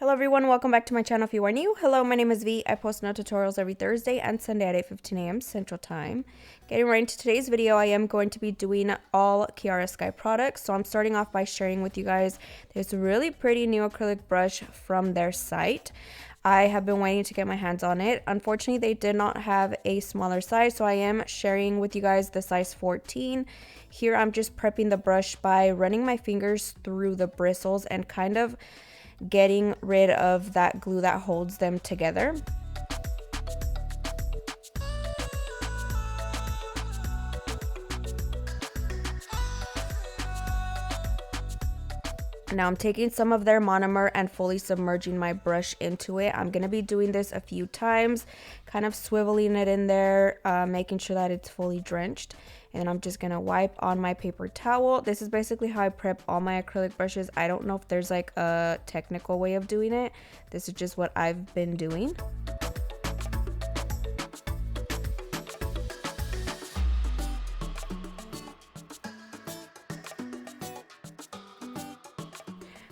Hello everyone, welcome back to my channel if you are new. Hello, my name is V. I post nail tutorials every Thursday and Sunday at 8:15 a.m. Central Time. Getting right into today's video, I am going to be doing all Kiara Sky products. So I'm starting off by sharing with you guys this really pretty new acrylic brush from their site. I have been waiting to get my hands on it. Unfortunately, they did not have a smaller size, so I am sharing with you guys the size 14. Here I'm just prepping the brush by running my fingers through the bristles and kind of getting rid of that glue that holds them together. Now I'm taking some of their monomer and fully submerging my brush into it. I'm going to be doing this a few times, kind of swiveling it in there, making sure that it's fully drenched. And I'm just going to wipe on my paper towel. This is basically how I prep all my acrylic brushes. I don't know if there's like a technical way of doing it. This is just what I've been doing.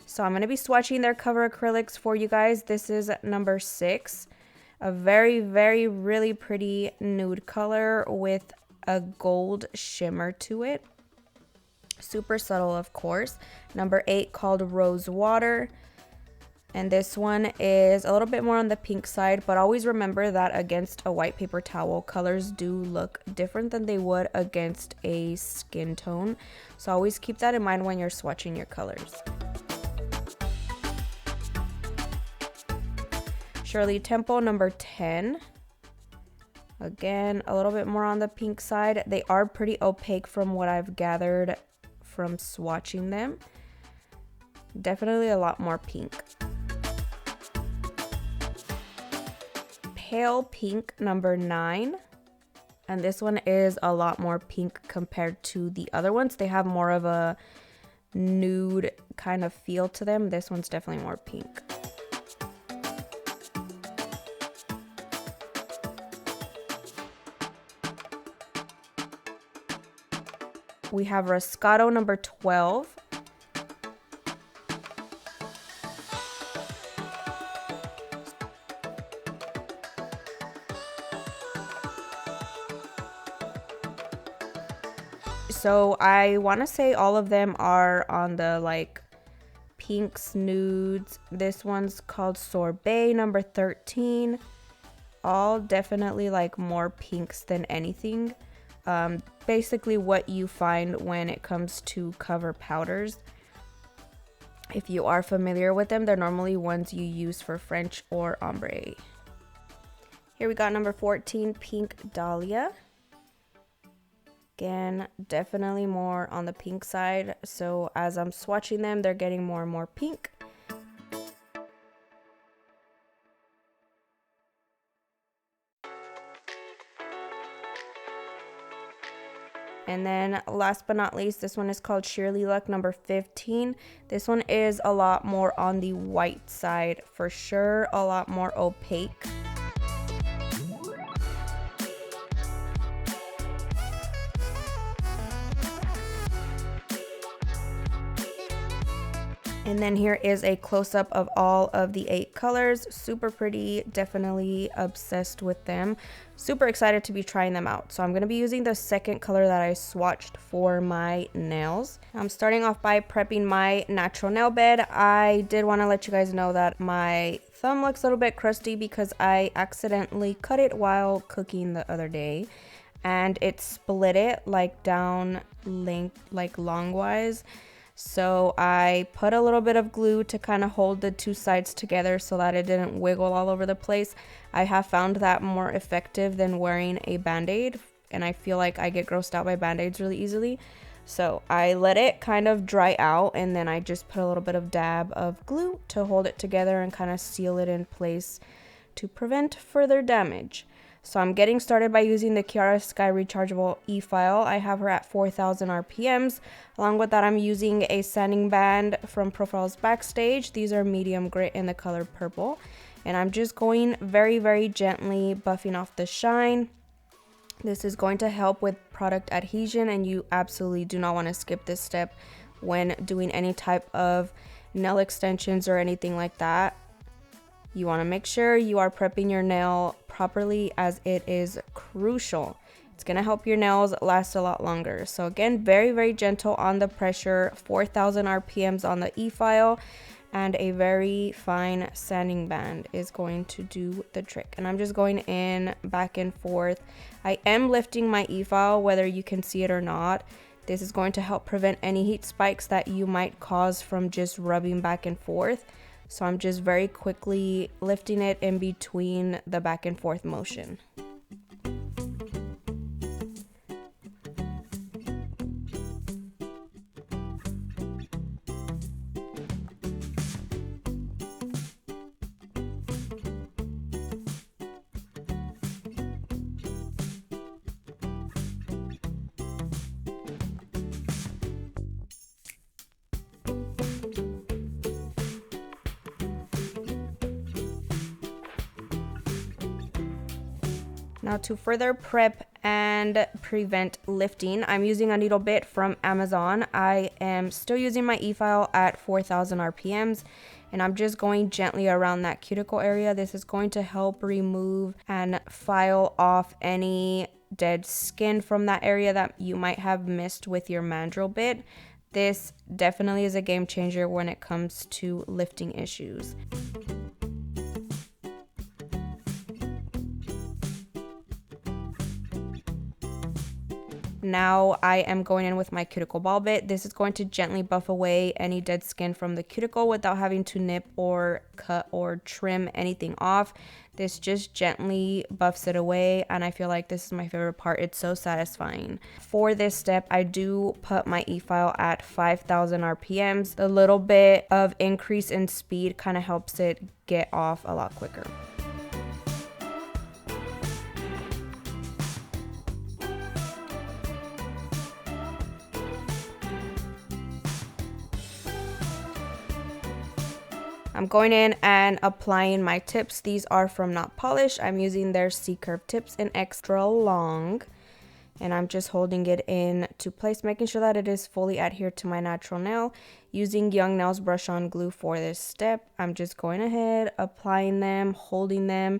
So I'm going to be swatching their cover acrylics for you guys. This is number 6. A very, really pretty nude color with a gold shimmer to it. Super subtle, of course. Number 8 called Rose Water. And this one is a little bit more on the pink side, but always remember that against a white paper towel, colors do look different than they would against a skin tone. So always keep that in mind when you're swatching your colors. Shirley Temple, number 10. Again, a little bit more on the pink side. They are pretty opaque from what I've gathered from swatching them. Definitely a lot more pink. Pale Pink, number 9. And this one is a lot more pink compared to the other ones. They have more of a nude kind of feel to them. This one's definitely more pink. We have Roscato, number 12. So I want to say all of them are on the like pinks, nudes. This one's called Sorbet, number 13. All definitely like more pinks than anything. Basically what you find when it comes to cover powders. If you are familiar with them, they're normally ones you use for French or ombre. Here we got number 14, Pink Dahlia. Again, definitely more on the pink side. So as I'm swatching them, they're getting more and more pink. And then last but not least, this one is called Shirley Luck, number 15. This one is a lot more on the white side for sure, a lot more opaque. And then here is a close-up of all of the 8 colors. Super pretty, definitely obsessed with them. Super excited to be trying them out. So I'm going to be using the second color that I swatched for my nails. I'm starting off by prepping my natural nail bed. I did want to let you guys know that my thumb looks a little bit crusty because I accidentally cut it while cooking the other day. And it split it like down length, like longwise. So I put a little bit of glue to kind of hold the two sides together so that it didn't wiggle all over the place. I have found that more effective than wearing a band-aid, and I feel like I get grossed out by band-aids really easily. So I let it kind of dry out, and then I just put a little bit of dab of glue to hold it together and kind of seal it in place to prevent further damage. So I'm getting started by using the Kiara Sky rechargeable e-file. I have her at 4,000 RPMs. Along with that, I'm using a sanding band from Profiles Backstage. These are medium grit in the color purple. And I'm just going very gently buffing off the shine. This is going to help with product adhesion, and you absolutely do not want to skip this step when doing any type of nail extensions or anything like that. You want to make sure you are prepping your nail properly, as it is crucial. It's going to help your nails last a lot longer. So again, very, very gentle on the pressure, 4,000 RPMs on the e-file, and a very fine sanding band is going to do the trick. And I'm just going in back and forth. I am lifting my e-file, whether you can see it or not. This is going to help prevent any heat spikes that you might cause from just rubbing back and forth. So I'm just very quickly lifting it in between the back and forth motion. Now to further prep and prevent lifting, I'm using a needle bit from Amazon. I am still using my e-file at 4,000 RPMs, and I'm just going gently around that cuticle area. This is going to help remove and file off any dead skin from that area that you might have missed with your mandrel bit. This definitely is a game changer when it comes to lifting issues. Now I am going in with my cuticle ball bit. This is going to gently buff away any dead skin from the cuticle without having to nip or cut or trim anything off. This just gently buffs it away, and I feel like this is my favorite part. It's so satisfying. For this step, I do put my e-file at 5,000 RPMs. A little bit of increase in speed kind of helps it get off a lot quicker. I'm going in and applying my tips. These are from Not Polish. I'm using their C-curve tips in extra long. And I'm just holding it in to place, making sure that it is fully adhered to my natural nail. Using Young Nails brush on glue for this step. I'm just going ahead, applying them, holding them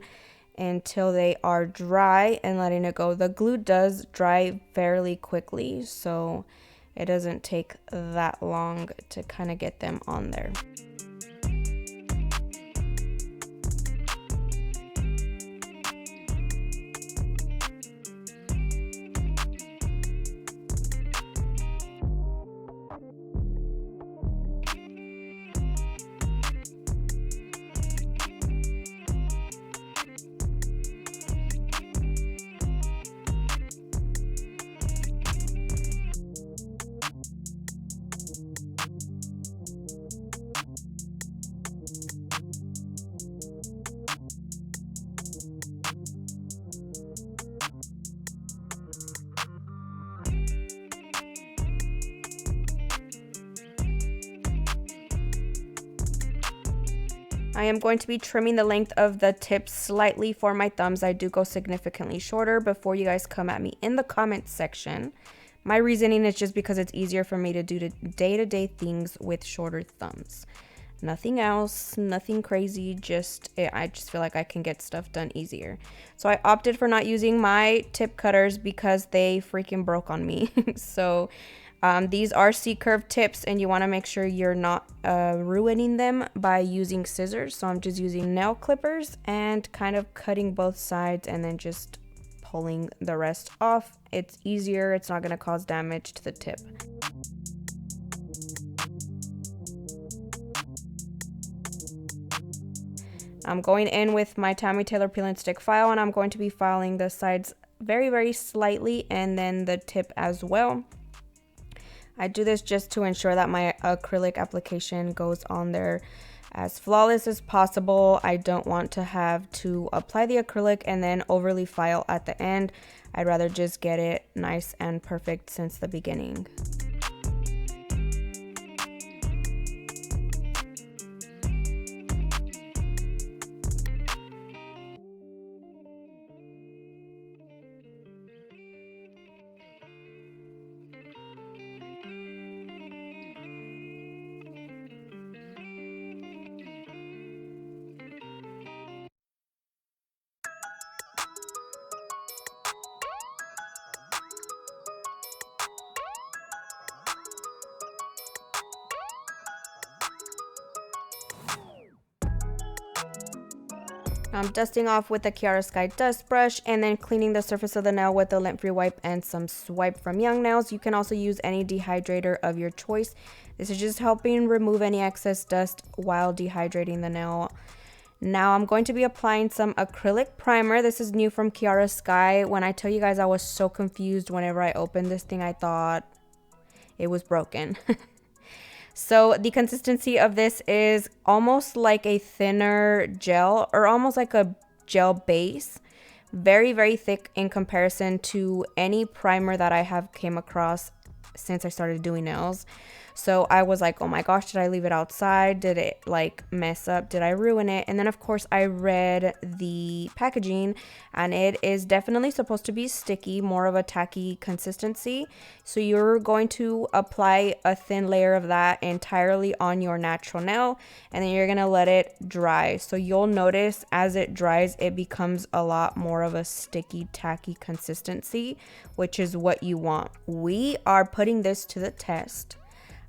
until they are dry and letting it go. The glue does dry fairly quickly, so it doesn't take that long to kind of get them on there. I am going to be trimming the length of the tips slightly for my thumbs. I do go significantly shorter before you guys come at me in the comments section. My reasoning is just because it's easier for me to do the day-to-day things with shorter thumbs. Nothing else, nothing crazy, I just feel like I can get stuff done easier. So I opted for not using my tip cutters because they freaking broke on me. So these are C-curve tips, and you want to make sure you're not ruining them by using scissors. So I'm just using nail clippers and kind of cutting both sides and then just pulling the rest off. It's easier, it's not going to cause damage to the tip. I'm going in with my Tammy Taylor peel and stick file, and I'm going to be filing the sides very, very slightly and then the tip as well. I do this just to ensure that my acrylic application goes on there as flawless as possible. I don't want to have to apply the acrylic and then overly file at the end. I'd rather just get it nice and perfect since the beginning. I'm dusting off with the Kiara Sky dust brush and then cleaning the surface of the nail with a lint-free wipe and some Swipe from Young Nails. You can also use any dehydrator of your choice. This is just helping remove any excess dust while dehydrating the nail. Now I'm going to be applying some acrylic primer. This is new from Kiara Sky. When I tell you guys I was so confused whenever I opened this thing, I thought it was broken. So the consistency of this is almost like a thinner gel, or almost like a gel base. Very, very thick in comparison to any primer that I have came across since I started doing nails. So I was like, oh my gosh, did I leave it outside? Did it like mess up? Did I ruin it? And then of course I read the packaging and it is definitely supposed to be sticky, more of a tacky consistency. So you're going to apply a thin layer of that entirely on your natural nail and then you're gonna let it dry. So you'll notice as it dries, it becomes a lot more of a sticky, tacky consistency, which is what you want. We are putting this to the test.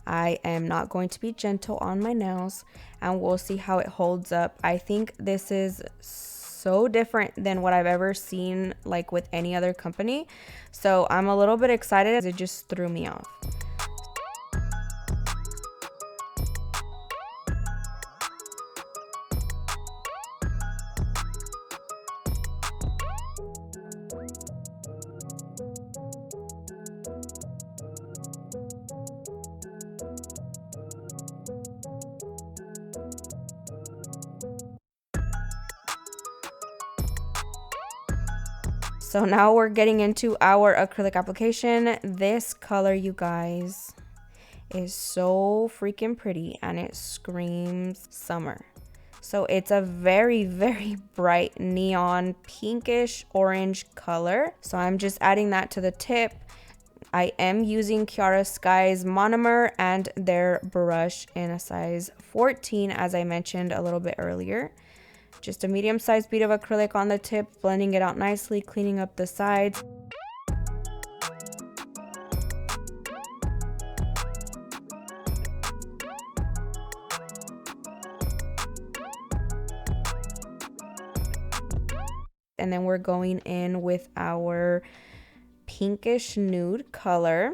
I am not going to be gentle on my nails and we'll see how it holds up. I think this is so different than what I've ever seen like with any other company. So I'm a little bit excited as it just threw me off. So now we're getting into our acrylic application. This color, you guys, is so freaking pretty and it screams summer. So it's a very, very bright neon pinkish orange color. So I'm just adding that to the tip. I am using Kiara Sky's Monomer and their brush in a size 14, as I mentioned a little bit earlier. Just a medium-sized bead of acrylic on the tip, blending it out nicely, cleaning up the sides. And then we're going in with our pinkish nude color.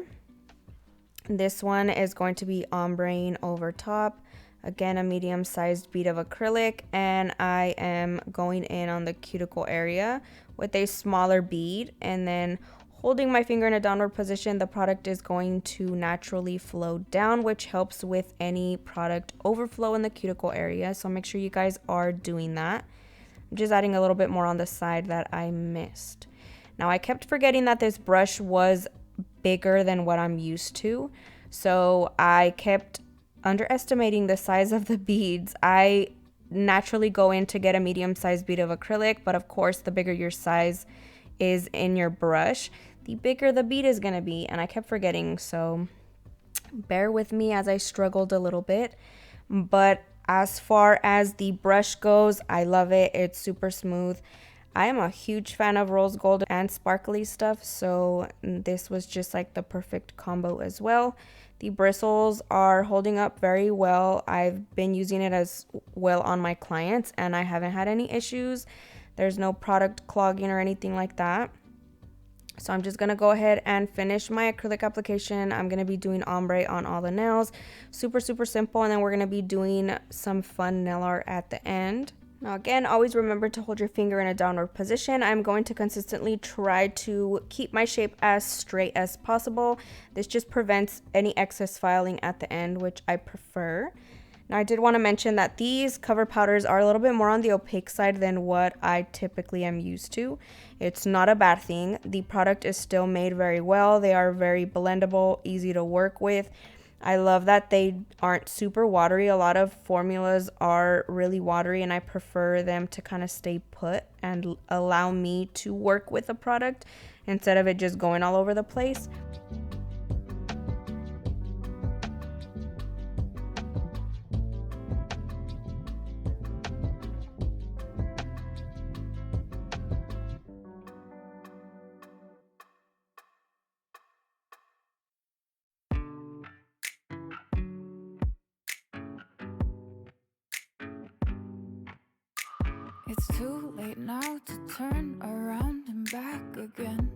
This one is going to be ombreing over top. Again, a medium-sized bead of acrylic, and I am going in on the cuticle area with a smaller bead, and then holding my finger in a downward position, the product is going to naturally flow down, which helps with any product overflow in the cuticle area. So make sure you guys are doing that. I'm just adding a little bit more on the side that I missed. Now I kept forgetting that this brush was bigger than what I'm used to, so I kept underestimating the size of the beads. I naturally go in to get a medium-sized bead of acrylic, but of course the bigger your size is in your brush, the bigger the bead is gonna be, and I kept forgetting, so bear with me as I struggled a little bit. But as far as the brush goes, I love it. It's super smooth. I am a huge fan of rose gold and sparkly stuff, so this was just like the perfect combo as well. The bristles are holding up very well. I've been using it as well on my clients and I haven't had any issues. There's no product clogging or anything like that. So I'm just going to go ahead and finish my acrylic application. I'm going to be doing ombre on all the nails. Super, super simple. And then we're going to be doing some fun nail art at the end. Now again, always remember to hold your finger in a downward position. I'm going to consistently try to keep my shape as straight as possible. This just prevents any excess filing at the end, which I prefer. Now I did want to mention that these cover powders are a little bit more on the opaque side than what I typically am used to. It's not a bad thing. The product is still made very well. They are very blendable, easy to work with. I love that they aren't super watery. A lot of formulas are really watery and I prefer them to kind of stay put and allow me to work with a product instead of it just going all over the place. It's too late now to turn around and back again.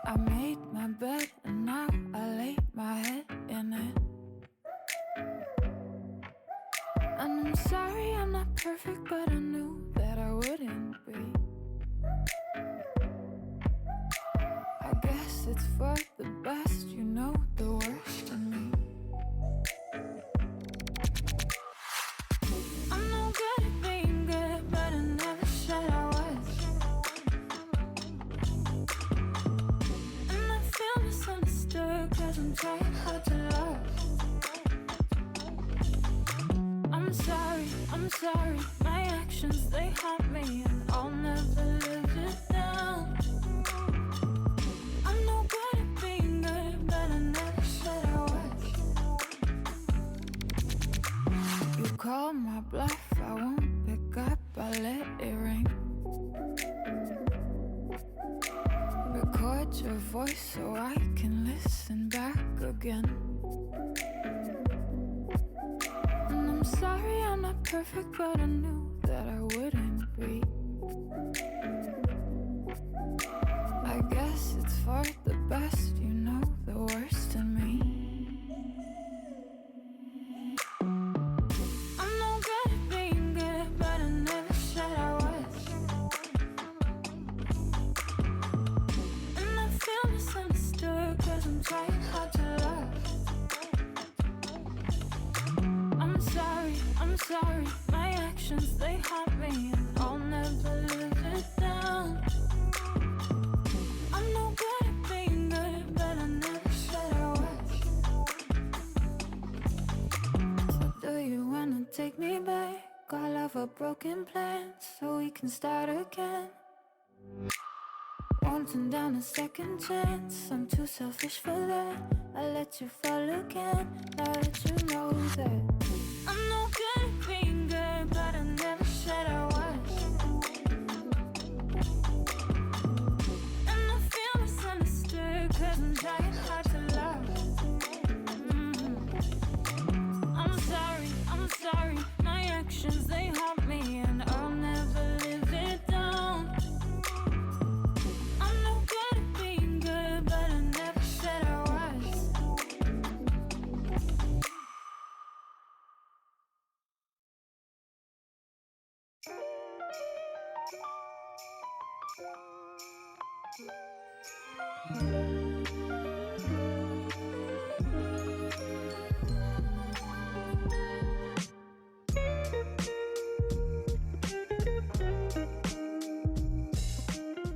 I made my bed and now I lay my head in it. And I'm sorry I'm not perfect, but I knew that I wouldn't be. I guess it's for the best, you know the worst in me. I'm no good at being good, but I never said I was. And I feel misunderstood, cause I'm trying hard to love. I'm sorry, my actions, they haunt me, and I'll never live it down. I'm no good at being good, but I never said I was. You call my bluff, I won't pick up, I let it ring. Record your voice so I can listen back again. And I'm sorry I'm not perfect, but I knew that I wouldn't be. I guess it's for the best, you know the worst in me. I'm no good at being good, but I never said I was. And I feel misunderstood, cause I'm trying hard to love. I'm sorry, my actions, they haunt me, and I'll never live it down. I'm no good at being good, but I never said I was. So do you wanna take me back? All of our broken plans, so we can start again. Won't turn down a second chance, I'm too selfish for that. I let you fall again, now that you know that. I'm no good at being good, but I never said I was. And I feel misunderstood, cause I'm trying hard to love. I'm sorry, my actions, they haunt me, and I'll never live it down. I'm no good at being good, but I never said I was.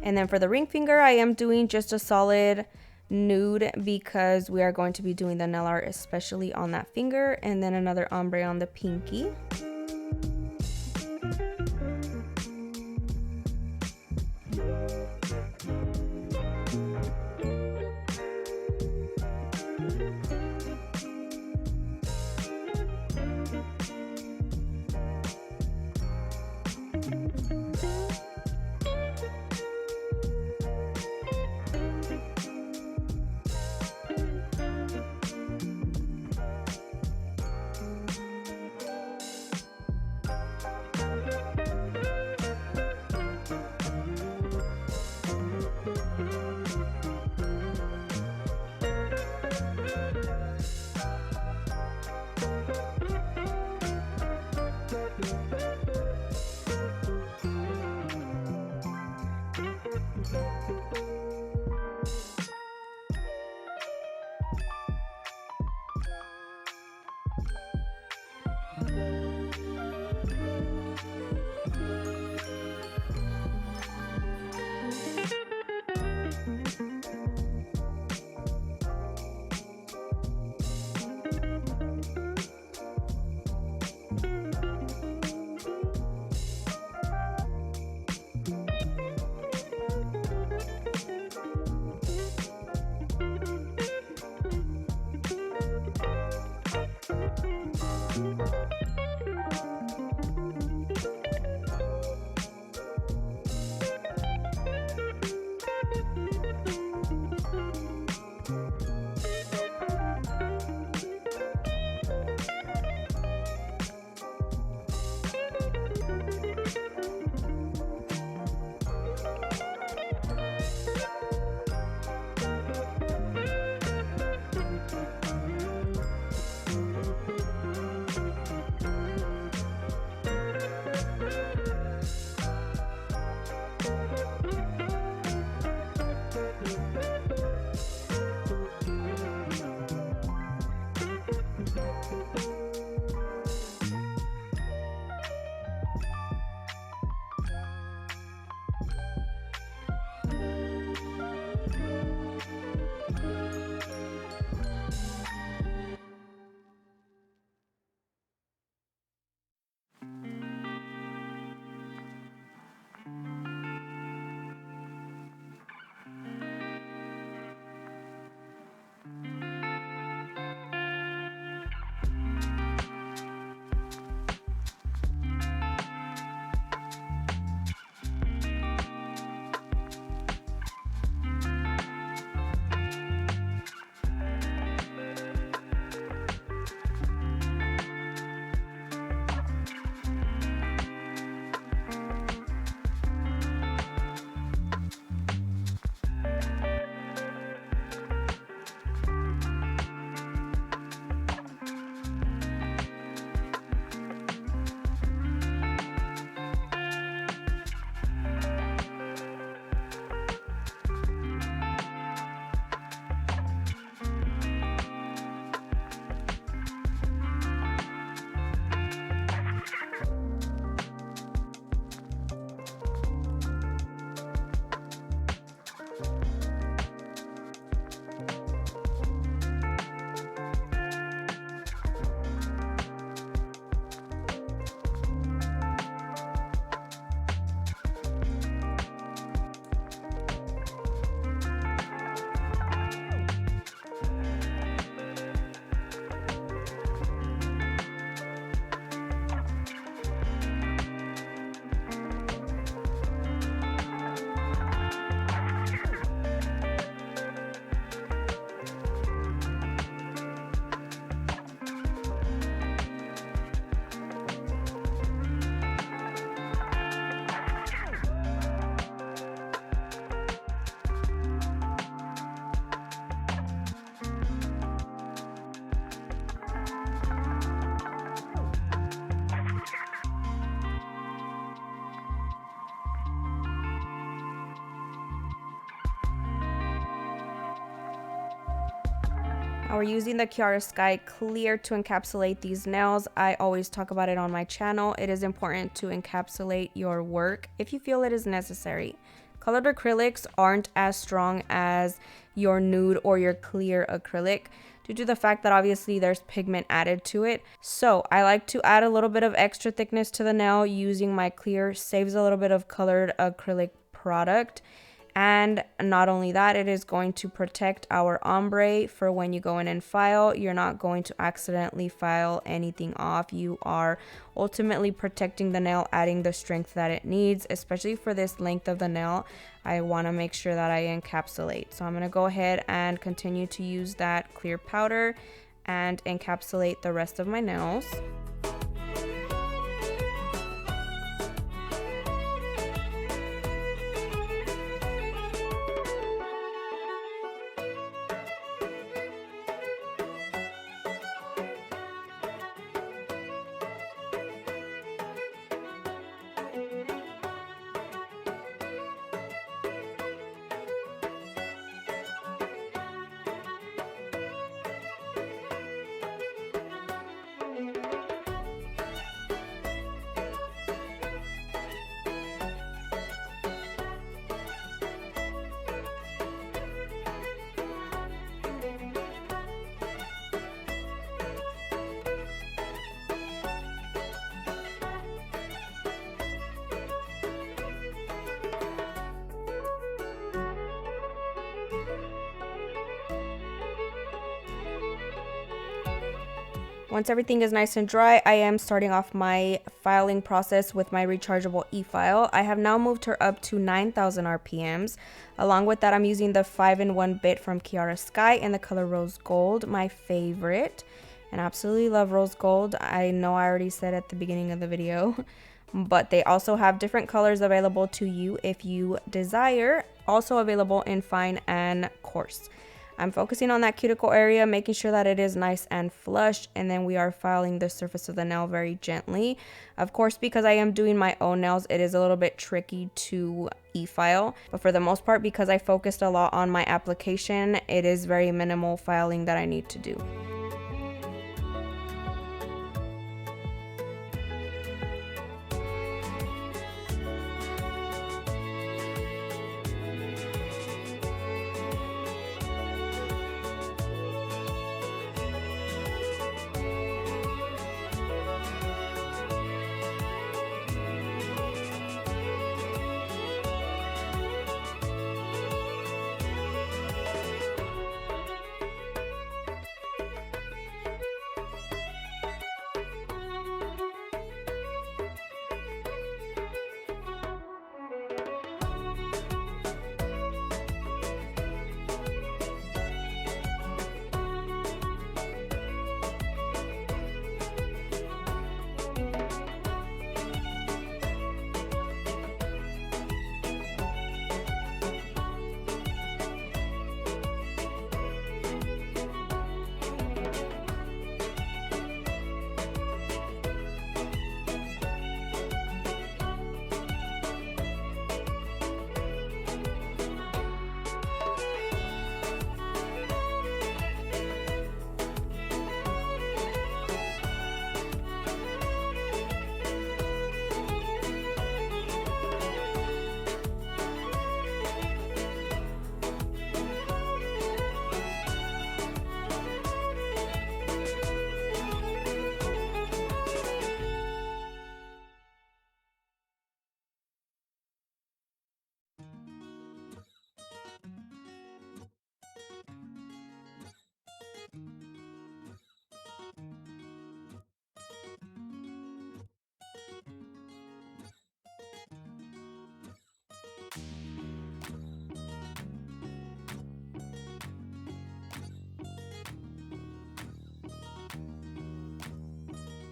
And then for the ring finger, I am doing just a solid nude because we are going to be doing the nail art, especially on that finger, and then another ombre on the pinky. Now we're using the Kiara Sky clear to encapsulate these nails. I always talk about it on my channel. It is important to encapsulate your work if you feel it is necessary. Colored acrylics aren't as strong as your nude or your clear acrylic due to the fact that obviously there's pigment added to it. So I like to add a little bit of extra thickness to the nail using my clear, saves a little bit of colored acrylic product. And not only that, it is going to protect our ombre for when you go in and file. You're not going to accidentally file anything off. You are ultimately protecting the nail, adding the strength that it needs, especially for this length of the nail. I want to make sure that I encapsulate. So I'm going to go ahead and continue to use that clear powder and encapsulate the rest of my nails. Once everything is nice and dry, I am starting off my filing process with my rechargeable e-file. I have now moved her up to 9,000 RPMs. Along with that, I'm using the 5-in-1 bit from Kiara Sky in the color Rose Gold, my favorite. And I absolutely love Rose Gold. I know I already said at the beginning of the video, but they also have different colors available to you if you desire. Also available in fine and coarse. I'm focusing on that cuticle area, making sure that it is nice and flush, and then we are filing the surface of the nail very gently. Of course, because I am doing my own nails, it is a little bit tricky to e-file, but for the most part, because I focused a lot on my application, it is very minimal filing that I need to do.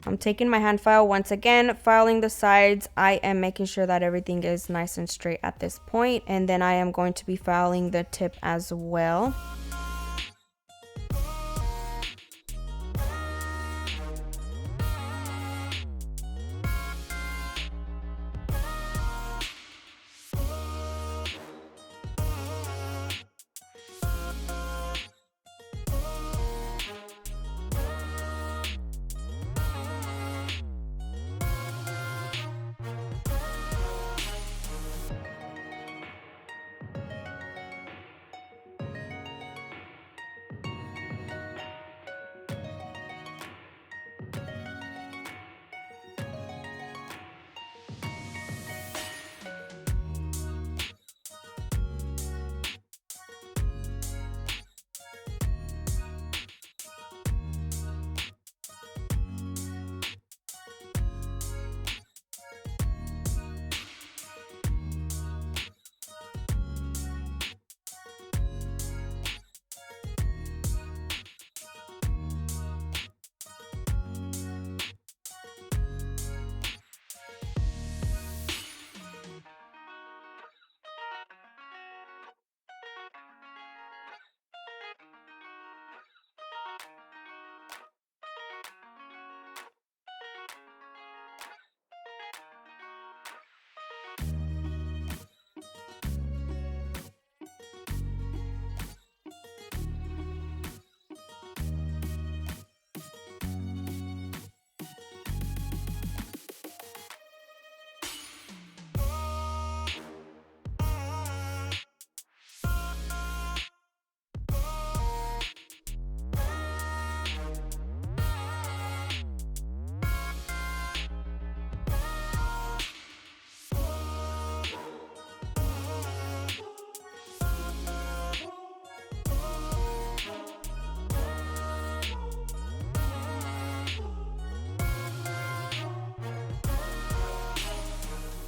I'm taking my hand file once again, filing the sides. I am making sure that everything is nice and straight at this point, and then I am going to be filing the tip as well.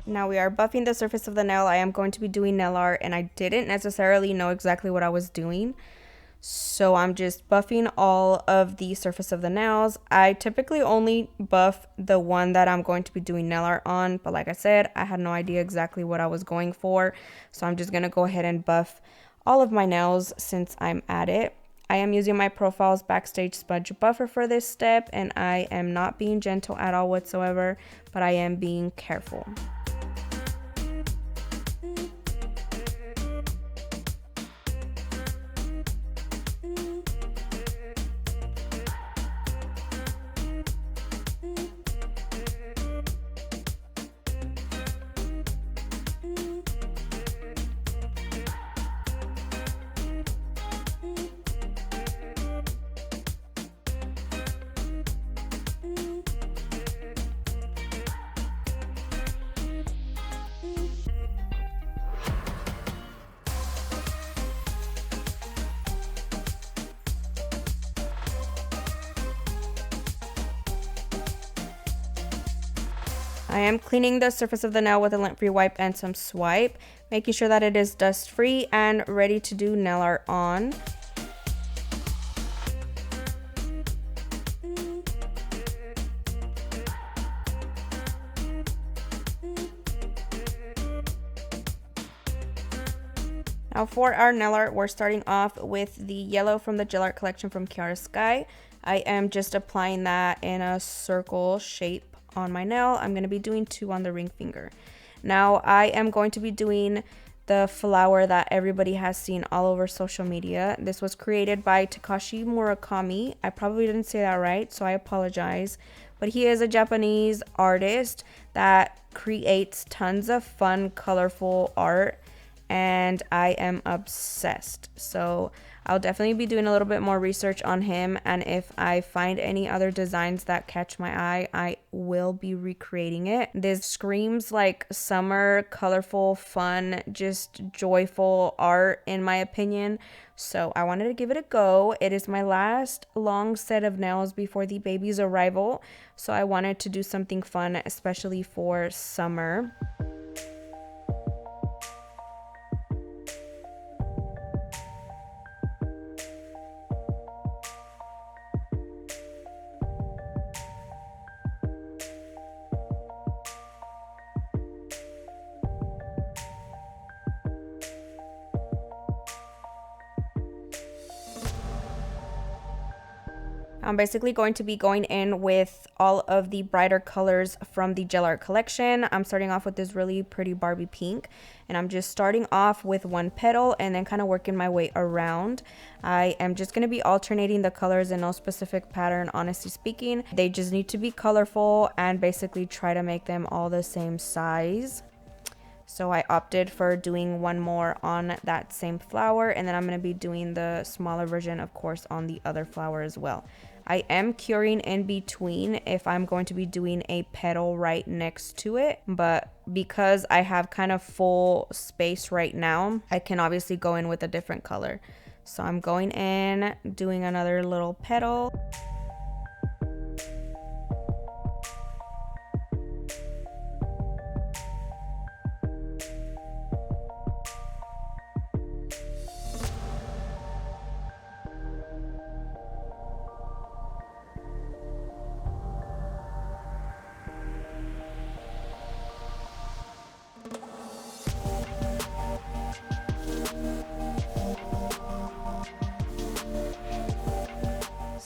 Now we are buffing the surface of the nail. I am going to be doing nail art, and I didn't necessarily know exactly what I was doing. So I'm just buffing all of the surface of the nails. I typically only buff the one that I'm going to be doing nail art on. But like I said, I had no idea exactly what I was going for. So I'm just going to go ahead and buff all of my nails since I'm at it. I am using my Profiles Backstage Smudge Buffer for this step. And I am not being gentle at all whatsoever. But I am being careful. I am cleaning the surface of the nail with a lint-free wipe and some swipe, making sure that it is dust-free and ready to do nail art on. Now for our nail art, we're starting off with the yellow from the gel art collection from Kiara Sky. I am just applying that in a circle shape on my nail. I'm going to be doing 2 on the ring finger. Now I am going to be doing the flower that everybody has seen all over social media. This was created by Takashi Murakami. I probably didn't say that right, so I apologize. But he is a Japanese artist that creates tons of fun, colorful art, and I am obsessed. So I'll definitely be doing a little bit more research on him, and if I find any other designs that catch my eye, I will be recreating it. This screams like summer, colorful, fun, just joyful art in my opinion. So I wanted to give it a go. It is my last long set of nails before the baby's arrival, so I wanted to do something fun, especially for summer. I'm basically going to be going in with all of the brighter colors from the gel art collection. I'm starting off with this really pretty Barbie pink, and I'm just starting off with one petal and then kind of working my way around. I am just going to be alternating the colors in no specific pattern, honestly speaking. They just need to be colorful and basically try to make them all the same size. So I opted for doing one more on that same flower, and then I'm going to be doing the smaller version, of course, on the other flower as well. I am curing in between if I'm going to be doing a petal right next to it, but because I have kind of full space right now, I can obviously go in with a different color. So I'm going in, doing another little petal.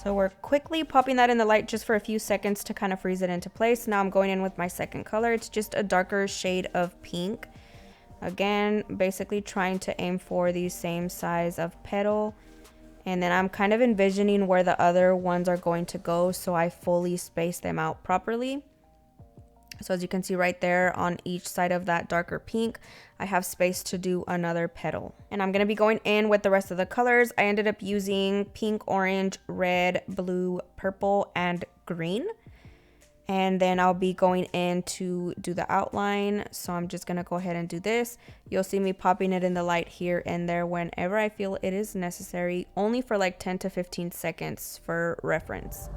So we're quickly popping that in the light just for a few seconds to kind of freeze it into place. Now I'm going in with my second color. It's just a darker shade of pink. Again, basically trying to aim for the same size of petal. And then I'm kind of envisioning where the other ones are going to go, so I fully space them out properly. So as you can see right there on each side of that darker pink, I have space to do another petal. And I'm going to be going in with the rest of the colors. I ended up using pink, orange, red, blue, purple, and green. And then I'll be going in to do the outline. So I'm just going to go ahead and do this. You'll see me popping it in the light here and there whenever I feel it is necessary, only for like 10 to 15 seconds for reference.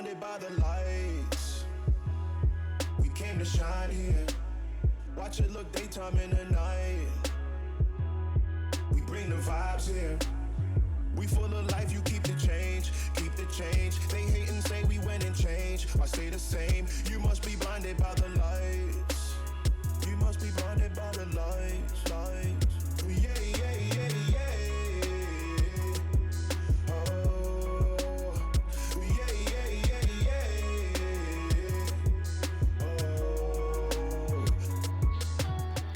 blinded by the lights. We came to shine here. Watch it look daytime in the night. We bring the vibes here. We full of life, you keep the change, keep the change. They hate and say we went and changed. I stay the same. You must be blinded by the lights. You must be blinded by the lights, lights. Yeah, yeah, yeah, yeah. Oh, yeah, yeah, yeah, yeah. Oh.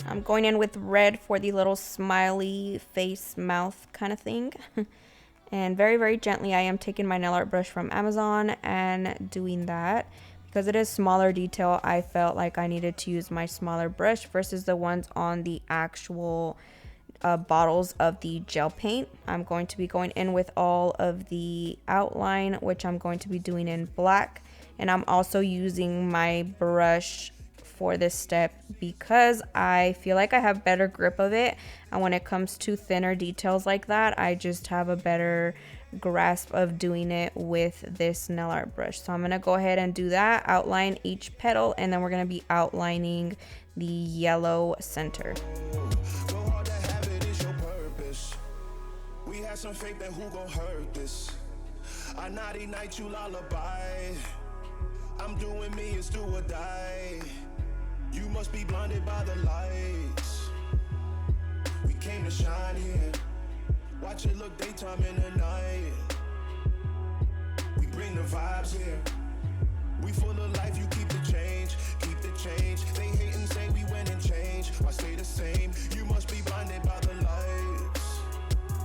I'm going in with red for the little smiley face mouth kind of thing. And very, very gently, I am taking my nail art brush from Amazon and doing that. Because it is smaller detail, I felt like I needed to use my smaller brush versus the ones on the actual bottles of the gel paint. I'm going to be going in with all of the outline, which I'm going to be doing in black. And I'm also using my brush for this step because I feel like I have better grip of it, and when it comes to thinner details like that, I just have a better grasp of doing it with this nail art brush. So I'm gonna go ahead and do that, outline each petal, and then we're gonna be outlining the yellow center. Go hard to have it is your purpose. We had some faith that who gon' hurt this. I naughty night you lullaby. I'm doing me, it's do or die. You must be blinded by the lights. We came to shine here. Watch it look daytime in the night. We bring the vibes here. We full of life, you keep the change, keep the change. They hate and say we went and changed. I stay the same. You must be blinded by the lights.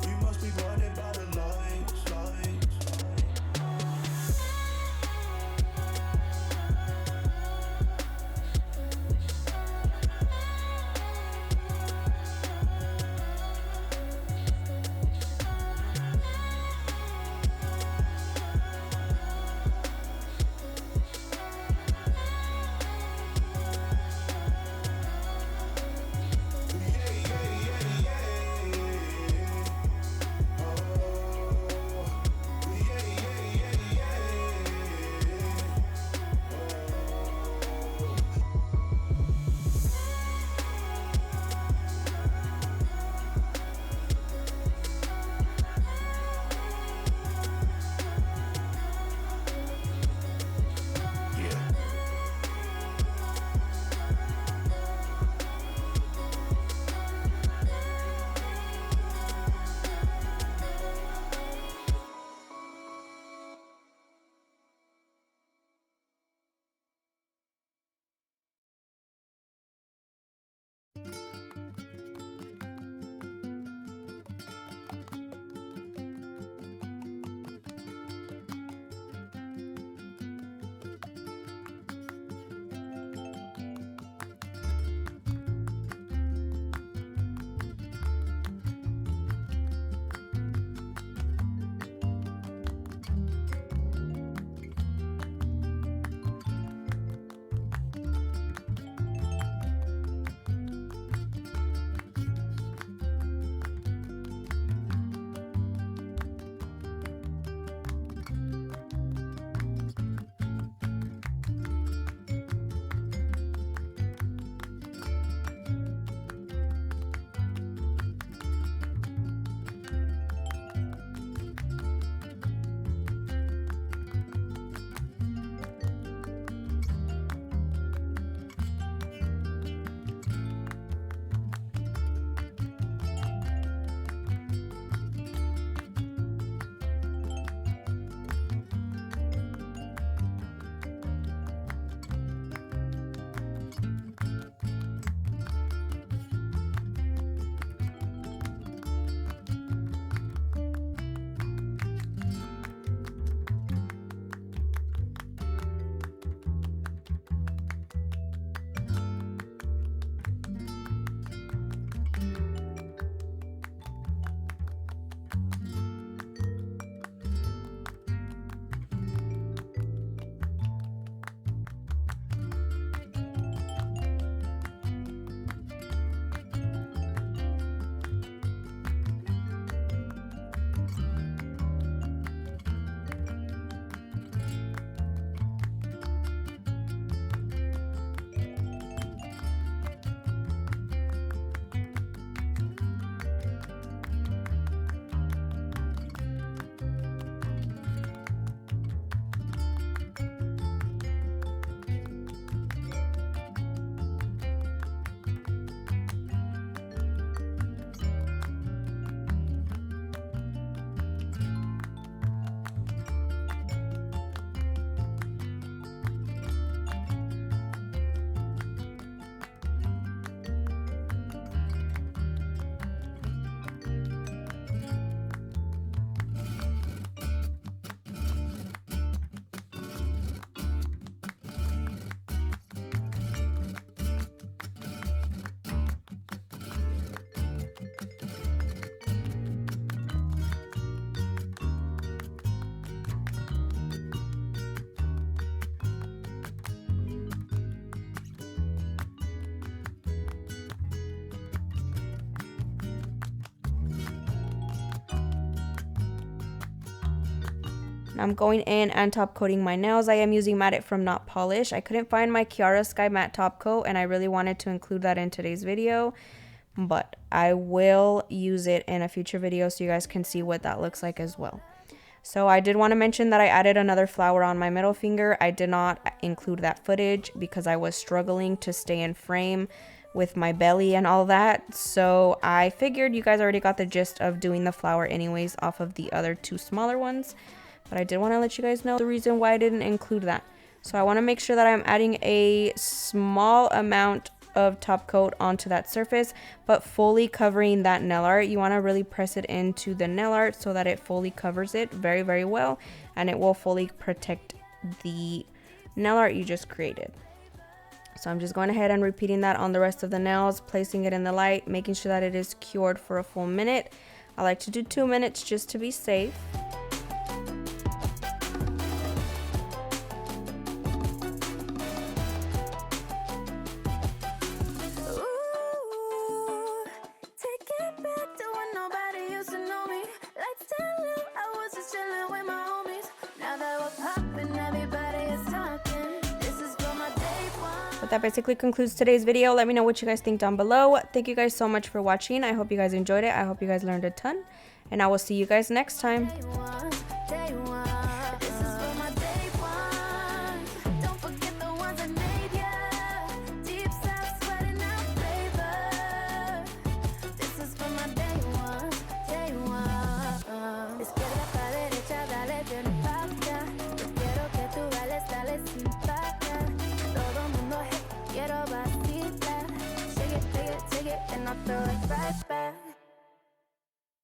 You must be blinded by the lights, lights. I'm going in and top coating my nails. I am using Matte It from Not Polish. I couldn't find my Kiara Sky matte top coat, and I really wanted to include that in today's video, but I will use it in a future video so you guys can see what that looks like as well. So I did want to mention that I added another flower on my middle finger. I did not include that footage because I was struggling to stay in frame with my belly and all that. So I figured you guys already got the gist of doing the flower anyways off of the other two smaller ones. But I did want to let you guys know the reason why I didn't include that. So I want to make sure that I'm adding a small amount of top coat onto that surface, but fully covering that nail art. You want to really press it into the nail art so that it fully covers it very, very well, and it will fully protect the nail art you just created. So I'm just going ahead and repeating that on the rest of the nails, placing it in the light, making sure that it is cured for a full minute. I like to do 2 minutes just to be safe. But that basically concludes today's video. Let me know what you guys think down below. Thank you guys so much for watching. I hope you guys enjoyed it. I hope you guys learned a ton, and I will see you guys next time.